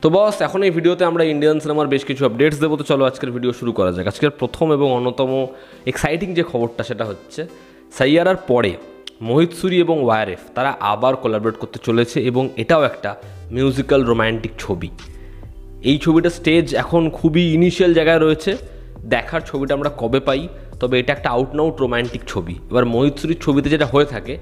তো বস, এখন এই ভিডিওতে আমরা ইন্ডিয়ান সিনেমার বেশ কিছু আপডেটস দেবো। তো চলো আজকের ভিডিও শুরু করা যাক। আজকের প্রথম এবং অন্যতম এক্সাইটিং যে খবরটা সেটা হচ্ছে সাইয়ারার পরে মোহিত সুরি এবং ওয়ারএফ তারা আবার কোলাবরেট করতে চলেছে এবং এটাও একটা মিউজিক্যাল রোম্যান্টিক ছবি। এই ছবিটা স্টেজ এখন খুবই ইনিশিয়াল জায়গায় রয়েছে, দেখার ছবিটা আমরা কবে পাই। তবে এটা একটা আউট নাউট রোম্যান্টিক ছবি। এবার মোহিত সুরির ছবিতে যেটা হয়ে থাকে,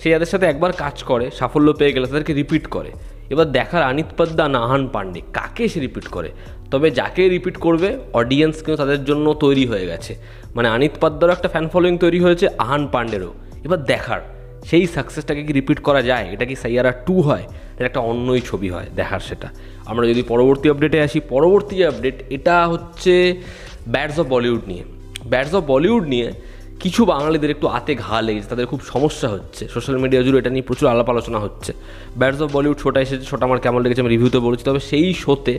সে যাদের সাথে একবার কাজ করে সাফল্য পেয়ে গেলে তাদেরকে রিপিট করে। এবার দেখার আনিত পাদ্দা না আহান পান্ডে কাকে সে রিপিট করে। তবে যাকে রিপিট করবে অডিয়েন্স কিন্তু তাদের জন্য তৈরি হয়ে গেছে। মানে আনিত পাদ্দারও একটা ফ্যান ফলোয়িং তৈরি হয়েছে, আহান পান্ডেরও। এবার দেখার সেই সাকসেসটাকে কি রিপিট করা যায়, এটা কি সাইয়ারা 2 হয়, এটা একটা অন্যই ছবি হয়, দেখার সেটা। আমরা যদি পরবর্তী আপডেটে আসি, পরবর্তী যে আপডেট এটা হচ্ছে ব্যাডস অফ বলিউড নিয়ে। ব্যাডস অফ বলিউড নিয়ে কিছু বাঙালিদের একটু আতে ঘা লেগেছে, তাদের খুব সমস্যা হচ্ছে। সোশ্যাল মিডিয়া জুড়ে এটা নিয়ে প্রচুর আলাপ আলোচনা হচ্ছে। ব্যাডস অফ বলিউড শোটা এসেছে, শোটা আমার কেমন লেগেছে আমি রিভিউতে বলেছি। তবে সেই শোতে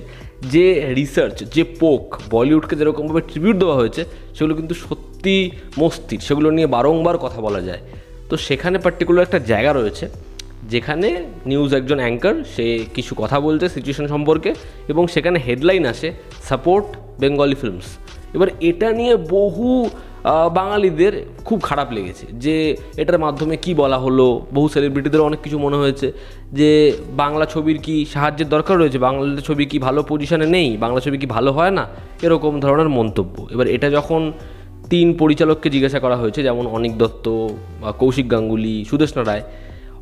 যে রিসার্চ, যে পোক বলিউডকে যেরকমভাবে ট্রিবিউট দেওয়া হয়েছে, সেগুলো কিন্তু সত্যি মস্তির, সেগুলো নিয়ে বারংবার কথা বলা যায়। তো সেখানে পার্টিকুলার একটা জায়গা রয়েছে যেখানে নিউজ একজন অ্যাঙ্কার সে কিছু কথা বলছে সিচুয়েশন সম্পর্কে, এবং সেখানে হেডলাইন আসে সাপোর্ট বেঙ্গলি ফিল্মস। এবার এটা নিয়ে বহু বাঙালিদের খুব খারাপ লেগেছে যে এটার মাধ্যমে কি বলা হলো। বহু সেলিব্রিটিদের অনেক কিছু মনে হয়েছে যে বাংলা ছবির কি সাহায্যের দরকার রয়েছে, বাংলা ছবি কি ভালো পজিশনে নেই, বাংলা ছবি কি ভালো হয় না, এরকম ধরনের মন্তব্য। এবার এটা যখন 3 পরিচালককে জিজ্ঞাসা করা হয়েছে, যেমন অনিক দত্ত, কৌশিক গাঙ্গুলি, সুদেষ্ণা রায়।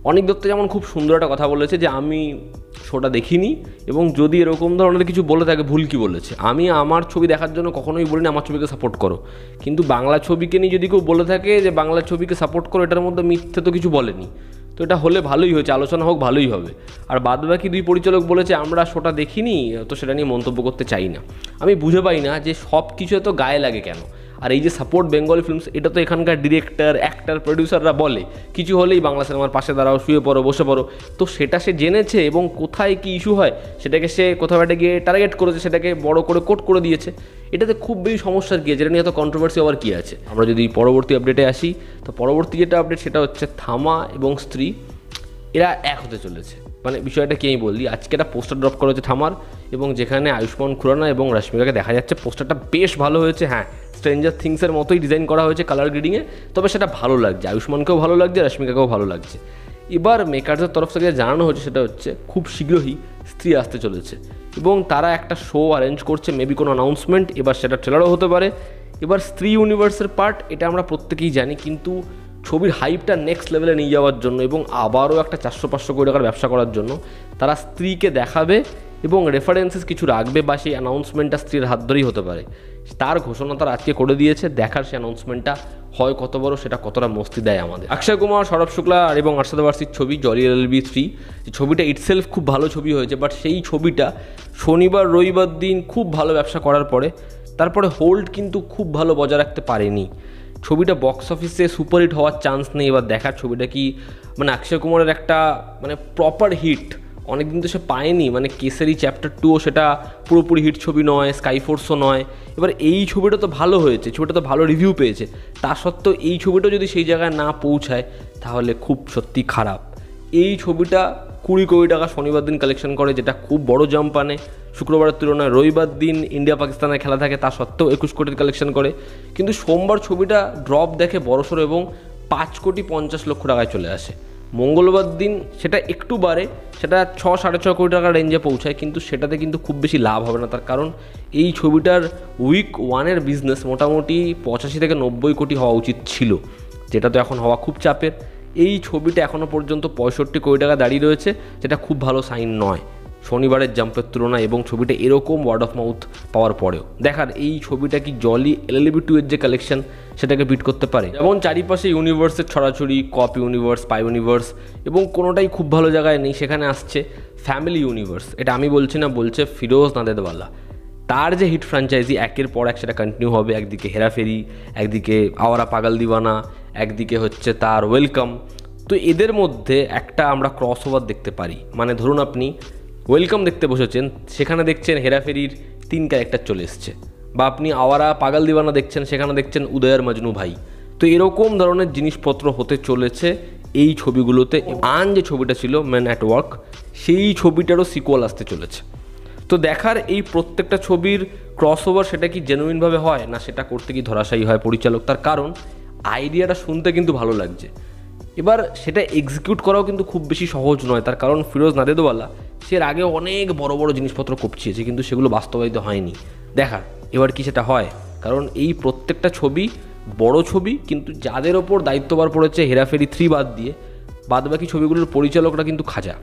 অনিক দত্ত যেমন খুব সুন্দর একটা কথা বলেছে যে আমি শোটা দেখিনি, এবং যদি এরকম ধরনের কিছু বলে থাকে ভুল কি বলেছে। আমি আমার ছবি দেখার জন্য কখনোই বলিনি আমার ছবিকে সাপোর্ট করো, কিন্তু বাংলা ছবিকে নিয়ে যদি কেউ বলে থাকে যে বাংলা ছবিকে সাপোর্ট করো, এটার মধ্যে মিথ্যে তো কিছু বলেনি। তো এটা হলে ভালোই হয়েছে, আলোচনা হোক, ভালোই হবে। আর বাদবাকি 2 পরিচালক বলেছে আমরা শোটা দেখিনি, তো সেটা নিয়ে মন্তব্য করতে চাই না। আমি বুঝে পাই না যে সব কিছু এত গায়ে লাগে কেন। আর এই যে সাপোর্ট বেঙ্গলি ফিল্মস, এটা তো এখানকার ডিরেক্টর, অ্যাক্টর, প্রডিউসাররা বলে কিছু হলেই বাংলা সিনেমার পাশে দাঁড়াও, শুয়ে পড়ো, বসে পড়ো। তো সেটা সে জেনেছে এবং কোথায় কি ইস্যু হয় সেটাকে সে কোথাও একটা গিয়ে টার্গেট করেছে, সেটাকে বড় করে কোট করে দিয়েছে। এটাতে খুব বেশি সমস্যার কী আছে, যেটা নিয়ে এত কন্ট্রোভার্সি আবার কী আছে। আমরা যদি পরবর্তী আপডেটে আসি, তো পরবর্তী যেটা আপডেট সেটা হচ্ছে থামা এবং স্ত্রী এরা এক হতে চলেছে। মানে বিষয়টা কি আমি বলি, আজকে একটা পোস্টার ড্রপ করা হয়েছে থামার, এবং যেখানে আয়ুষ্মান খুরানা এবং রশ্মিকাকে দেখা যাচ্ছে। পোস্টারটা বেশ ভালো হয়েছে, হ্যাঁ স্ট্রেঞ্জার থিংসের মতোই ডিজাইন করা হয়েছে কালার গ্রেডিংয়ে। তবে সেটা ভালো লাগছে, আয়ুষ্মানকেও ভালো লাগছে, রশ্মিকাকেও ভালো লাগছে। এবার মেকারসের তরফ থেকে জানানো হয়েছে সেটা হচ্ছে খুব শীঘ্রই স্ত্রী আসতে চলেছে, এবং তারা একটা শো অ্যারেঞ্জ করছে, মেবি কোনো অ্যানাউন্সমেন্ট, এবার সেটা ট্রেলারও হতে পারে। এবার স্ত্রী ইউনিভার্সের পার্ট, এটা আমরা প্রত্যেকেই জানি, কিন্তু ছবির হাইপটা নেক্সট লেভেলে নিয়ে যাওয়ার জন্য এবং আবারও একটা 400-500 কোটি টাকার ব্যবসা করার জন্য তারা স্ত্রীকে দেখাবে এবং রেফারেন্সেস কিছু রাখবে, বা সেই অ্যানাউন্সমেন্টটা স্ত্রীর হাত ধরেই হতে পারে। তার ঘোষণা তারা আজকে করে দিয়েছে, দেখার সেই অ্যানাউন্সমেন্টটা হয় কত বড়, সেটা কতটা মস্তি দেয় আমাদের। অক্ষয় কুমার, সৌরভ শুক্লা এবং আরশাদ ওয়ারসির ছবি জলি এলএলবি 3, যে ছবিটা ইটসেলফ খুব ভালো ছবি হয়েছে, বাট সেই ছবিটা শনিবার রবিবার দিন খুব ভালো ব্যবসা করার পরে তারপরে হোল্ড কিন্তু খুব ভালো বজায় রাখতে পারেনি। ছবিটা বক্স অফিসে সুপারহিট হওয়ার চান্স নেই। এবার দেখার ছবিটা কি, মানে অক্ষয় কুমারের একটা মানে প্রপার হিট অনেকদিন তো সে পায়নি। মানে কেসারি চ্যাপ্টার 2ও সেটা পুরোপুরি হিট ছবি নয়, স্কাইফোর্সও নয়। এবার এই ছবিটা তো ভালো হয়েছে, ছবিটা তো ভালো রিভিউ পেয়েছে, তা সত্ত্বেও এই ছবিটা যদি সেই জায়গায় না পৌঁছায় তাহলে খুব সত্যি খারাপ। এই ছবিটা 20 কোটি টাকা শনিবার দিন কালেকশন করে, যেটা খুব বড় জাম্প আনে। শুক্রবারের তুলনায় রবিবার দিন ইন্ডিয়া পাকিস্তানের খেলা থাকে, তা সত্ত্বেও 21 কোটির কালেকশন করে। কিন্তু সোমবার ছবিটা ড্রপ দেখে বড়সড় এবং 5,50,00,000 টাকায় চলে আসে। মঙ্গলবার দিন সেটা একটু বাড়ে, সেটা 6-6.5 কোটি টাকার রেঞ্জে পৌঁছায়, কিন্তু সেটাতে কিন্তু খুব বেশি লাভ হবে না। তার কারণ এই ছবিটার উইক 1-এর বিজনেস মোটামুটি 85 থেকে 90 কোটি হওয়া উচিত ছিল, যেটা তো এখন হওয়া খুব চাপের। এই ছবিটা এখনও পর্যন্ত 65 কোটি টাকা দাঁড়িয়ে রয়েছে, যেটা খুব ভালো সাইন নয় শনিবারের জাম্পের তুলনায়, এবং ছবিটা এরকম ওয়ার্ড অফ মাউথ পাওয়ার পরেও। দেখার এই ছবিটা কি জলি এলএলবি 2 এর যে কালেকশন সেটাকে বিট করতে পারে। যেমন চারিপাশে ইউনিভার্সের ছড়াছড়ি, কপ ইউনিভার্স, পাই ইউনিভার্স, এবং কোনোটাই খুব ভালো জায়গায় নেই। সেখানে আসছে ফ্যামিলি ইউনিভার্স, এটা আমি বলছি না, বলছে ফিরোজ নাদেদওয়ালা। তার যে হিট ফ্র্যাঞ্চাইজি একের পর এক সেটা কন্টিনিউ হবে। একদিকে হেরাফেরি, একদিকে আওয়ারা পাগল দিওয়ানা, একদিকে হচ্ছে তার ওয়েলকাম। তো এদের মধ্যে একটা আমরা ক্রস ওভার দেখতে পারি। মানে ধরুন আপনি ওয়েলকাম দেখতে বসেছেন, সেখানে দেখছেন হেরাফেরির 3 ক্যারেক্টার চলে এসছে, বা আপনি আওয়ারা পাগল দিওয়ানা দেখছেন, সেখানে দেখছেন উদয়ের মজনু ভাই। তো এরকম ধরনের জিনিসপত্র হতে চলেছে এই ছবিগুলোতে। আন যে ছবিটা ছিল ম্যান অ্যাট ওয়ার্ক, সেই ছবিটারও সিকুয়াল আসতে চলেছে। তো দেখার এই প্রত্যেকটা ছবির ক্রস ওভার সেটা কি জেনুইনভাবে হয় না সেটা করতে কি ধরাশায়ী হয় পরিচালক, তার কারণ আইডিয়াটা শুনতে কিন্তু ভালো লাগছে, এবার সেটা এক্সিকিউট করাও কিন্তু খুব বেশি সহজ নয়। তার কারণ ফিরোজ নাদেদওয়ালা সে এর আগে অনেক বড় বড় জিনিসপত্র কপচিয়েছে, কিন্তু সেগুলো বাস্তবায়িত হয়নি। দেখার এবার কি সেটা হয়, কারণ এই প্রত্যেকটা ছবি বড় ছবি, কিন্তু যাদের ওপর দায়িত্বভার পড়েছে হেরাফেরি 3 বাদ দিয়ে বাদবাকি ছবিগুলোর পরিচালকরা কিন্তু খাজা।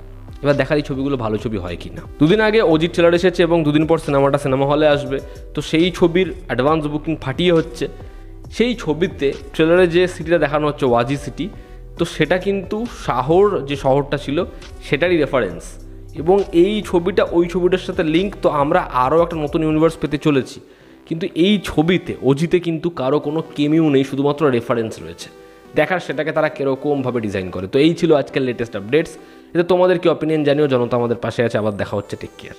এবার দেখার এই ছবিগুলো ভালো ছবি হয় কি না। দুদিন আগে অজিত ট্রেলার এসেছে এবং দুদিন পর সিনেমা হলে আসবে, তো সেই ছবির অ্যাডভান্স বুকিং ফাটিয়ে হচ্ছে। সেই ছবিতে ট্রেলারে যে সিটিটা দেখানো হচ্ছে ওয়াজি সিটি, তো সেটা কিন্তু শাহর যে শহরটা ছিল সেটারই রেফারেন্স, এবং এই ছবিটা ওই ছবিটার সাথে লিঙ্ক। তো আমরা আরও একটা নতুন ইউনিভার্স পেতে চলেছি, কিন্তু এই ছবিতে অজিতে কিন্তু কারো কোনো কেমিও নেই, শুধুমাত্র রেফারেন্স রয়েছে। দেখার সেটাকে তারা কীরকমভাবে ডিজাইন করে। তো এই ছিল আজকের লেটেস্ট আপডেটস। এতে তোমাদের কি অপিনিয়ন জানিও, জনতা আমাদের পাশে আছে। আবার দেখা হচ্ছে, টেক কেয়ার।